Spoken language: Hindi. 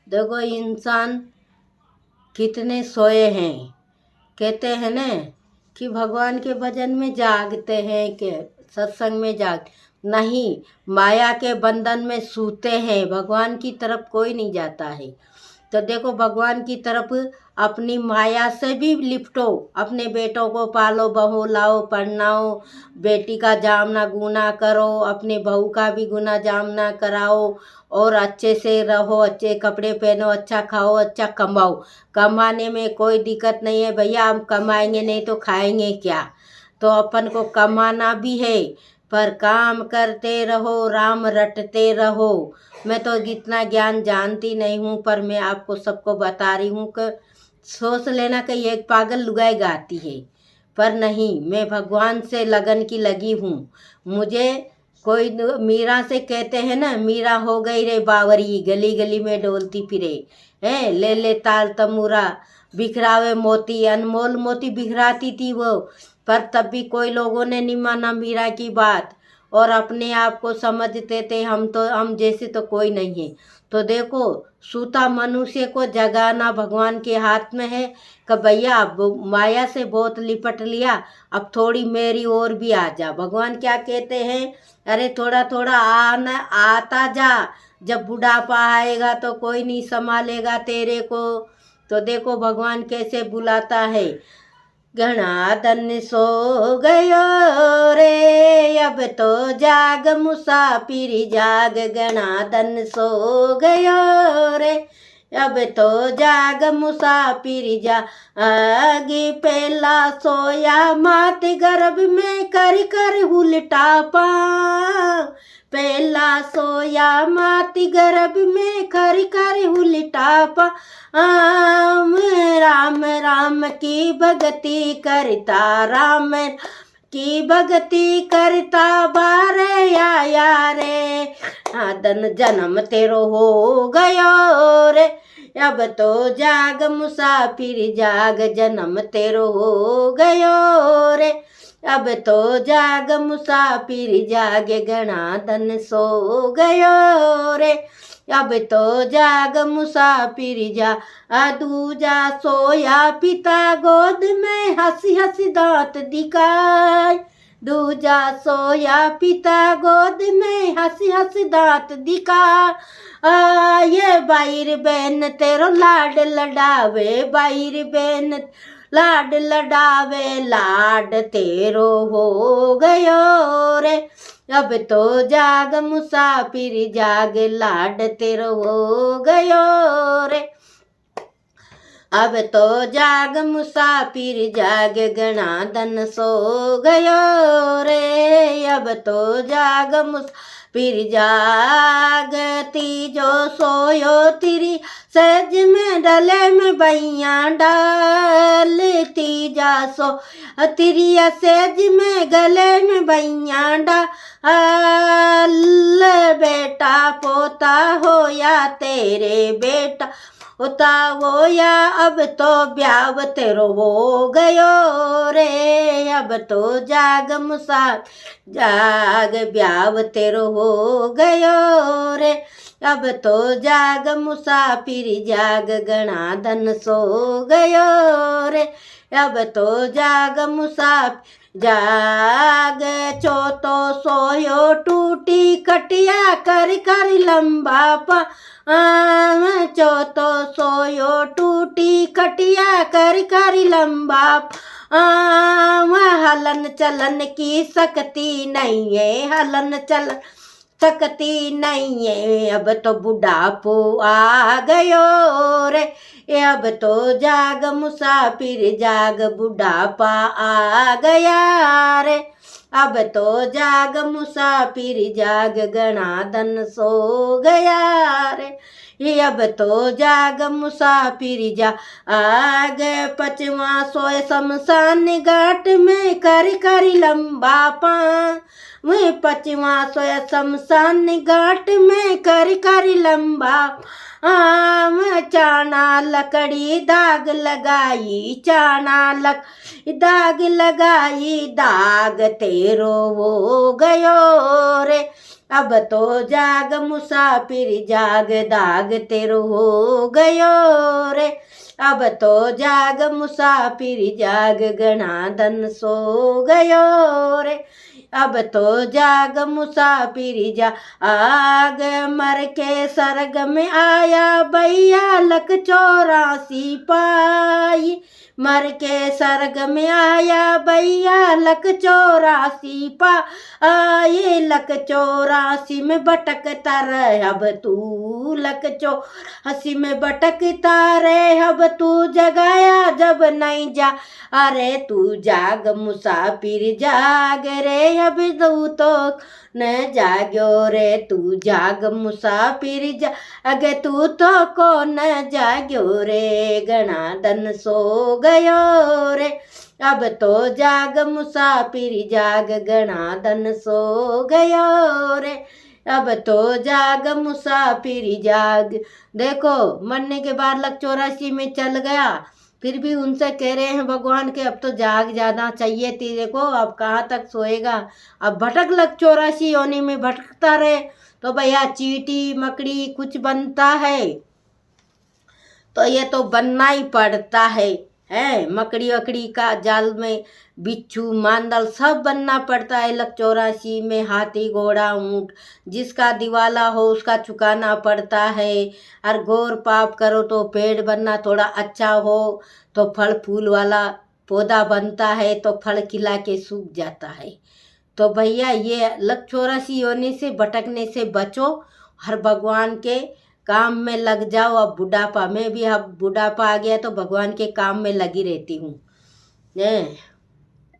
देखो इंसान कितने सोए हैं। कहते हैं ना कि भगवान के भजन में जागते हैं, कि सत्संग में जाग नहीं, माया के बंधन में सूते हैं। भगवान की तरफ कोई नहीं जाता है। तो देखो भगवान की तरफ अपनी माया से भी लिपटो, अपने बेटों को पालो, बहू लाओ, पढ़ाओ, बेटी का जामना गुना करो, अपने बहू का भी गुना जामना कराओ, और अच्छे से रहो, अच्छे कपड़े पहनो, अच्छा खाओ, अच्छा कमाओ। कमाने में कोई दिक्कत नहीं है भैया, हम कमाएंगे नहीं तो खाएंगे क्या। तो अपन को कमाना भी है, पर काम करते रहो, राम रटते रहो। मैं तो इतना ज्ञान जानती नहीं हूँ, पर मैं आपको सबको बता रही हूँ कि सोच लेना कि एक पागल लुगाई गाती है, पर नहीं, मैं भगवान से लगन की लगी हूँ। मुझे कोई मीरा से कहते हैं ना, मीरा हो गई रे बावरी, गली गली में डोलती फिरे, है ले ले ताल तमूरा, बिखरावे मोती, अनमोल मोती बिखराती थी वो। पर तब भी कोई लोगों ने नहीं माना मीरा की बात, और अपने आप को समझते थे हम जैसे तो कोई नहीं है। तो देखो, सूता मनुष्य को जगाना भगवान के हाथ में है कि भैया अब माया से बहुत लिपट लिया, अब थोड़ी मेरी ओर भी आ जा। भगवान क्या कहते हैं, अरे थोड़ा थोड़ा आना आता जा, जब बुढ़ापा आएगा तो कोई नहीं संभालेगा तेरे को। तो देखो भगवान कैसे बुलाता है, घना धन सो गयो रे, अब तो जाग मुसाफिर जाग, घना धन सो गयो रे, अब तो जाग मुसाफिर आगे, पहला सोया मात गर्भ में कर कर उल्टा पाँव, पहला सोया मात गर्भ में कर कर उल्टा पाँव, राम राम की भगति करता, राम की भगति करता बार आया रे, आदन जन्म तेरो हो गयो रे, अब तो जाग मुसाफिर जाग, जन्म तेरो हो गयो रे, अब तो जाग मुसाफिर जाग, घना धन सो गयो रे, अब तो जाग मुसाफिर जा। दूजा सोया पिता गोद में, हंसी हंसी दांत दिखाए, दूजा सोया पिता गोद में, हंसी हंसी दांत दिखा, ये बाईर बहन तेरो लाड लडावे, बाईर बहन लाड लडावे, लाड तेरो हो गयो रे, अब तो जाग मुसाफिर जाग, लाड तेरो हो गयो रे, अब तो जाग मुसाफिर जाग, घना धन सो गयो रे, अब तो जाग मुसाफिर जाग, तीजो सोयो तिरी सहज में डले में बैया डाल, तीजा सो तिरिया सहज में गले में बैया डाल, बेटा पोता होया तेरे बेटा होता वो या, अब तो ब्याव तेरो हो गयो रे, अब तो जाग मुसा जाग, ब्याव तेरो हो गयो रे, अब तो जाग मुसाफिर जाग, घना धन सो गयो रे, अब तो जाग मुसाफिर जाग, चौथो सोयो टूटी कटिया कर कर लंबा पा, चौथो सोयो टूटी कटिया कर कर लंबा, हलन चलन की शक्ति नहीं है, हलन चलन शक्ति नहीं है, अब तो बुढ़ापो आ गयो रे, अब तो जाग मुसाफिर जाग, बुढ़ापा आ गया रे, अब तो जाग मुसाफिर जाग, घना धन सो गया रे, अब तो जाग मुसाफिर जा आगे, पचवा सोए शमशान घाट में कर कर लंबा पा, मैं पचवा सोया शमशान घाट में कर कर लंबा, चाना लकड़ी दाग लगाई, चाना लक दाग लगाई, दाग तेरो हो गयो रे, अब तो जाग मुसाफिर जाग, दाग तेरो हो गयो रे। अब तो जाग मुसाफिर जाग, घना धन सो गयो रे। अब तो जाग मुसाफिर जा आग, मर के सरग में आया भैया लक 84 पाई। मर के सरग में आया भैया लक 84 पाई। लक 84 में भटकता रहे अब तू, लक 84 में भटकता रहे अब तू, जगाया जब नहीं जा। अरे तू जाग मुसाफिर जाग रे, अब तू तो न जाग्यो रे। तू जाग मुसाफिर जाग, तू तो को न जाग्यो रे। घना धन सो गयो रे। अब तो जाग मुसाफिर जाग, घना धन सो गयो रे। अब तो जाग मुसाफिर जाग। देखो मरने के बाद लक 84 में चल गया, फिर भी उनसे कह रहे हैं भगवान के अब तो जाग जाना चाहिए थी। देखो अब कहाँ तक सोएगा, अब भटक लक 84 योनि में भटकता रहे तो भैया चींटी मकड़ी कुछ बनता है तो ये तो बनना ही पड़ता है। मकड़ी वकड़ी का जाल में बिच्छू मांदल सब बनना पड़ता है। लक 84 में हाथी घोड़ा ऊंट जिसका दिवाला हो उसका चुकाना पड़ता है। और घोर पाप करो तो पेड़ बनना थोड़ा अच्छा हो तो फल फूल वाला पौधा बनता है, तो फल खिला के सूख जाता है। तो भैया ये लक 84 योनि से भटकने से बचो, हर भगवान के काम में लग जाओ। अब बुढ़ापा में भी, अब बुढ़ापा आ गया तो भगवान के काम में लगी रहती हूँ।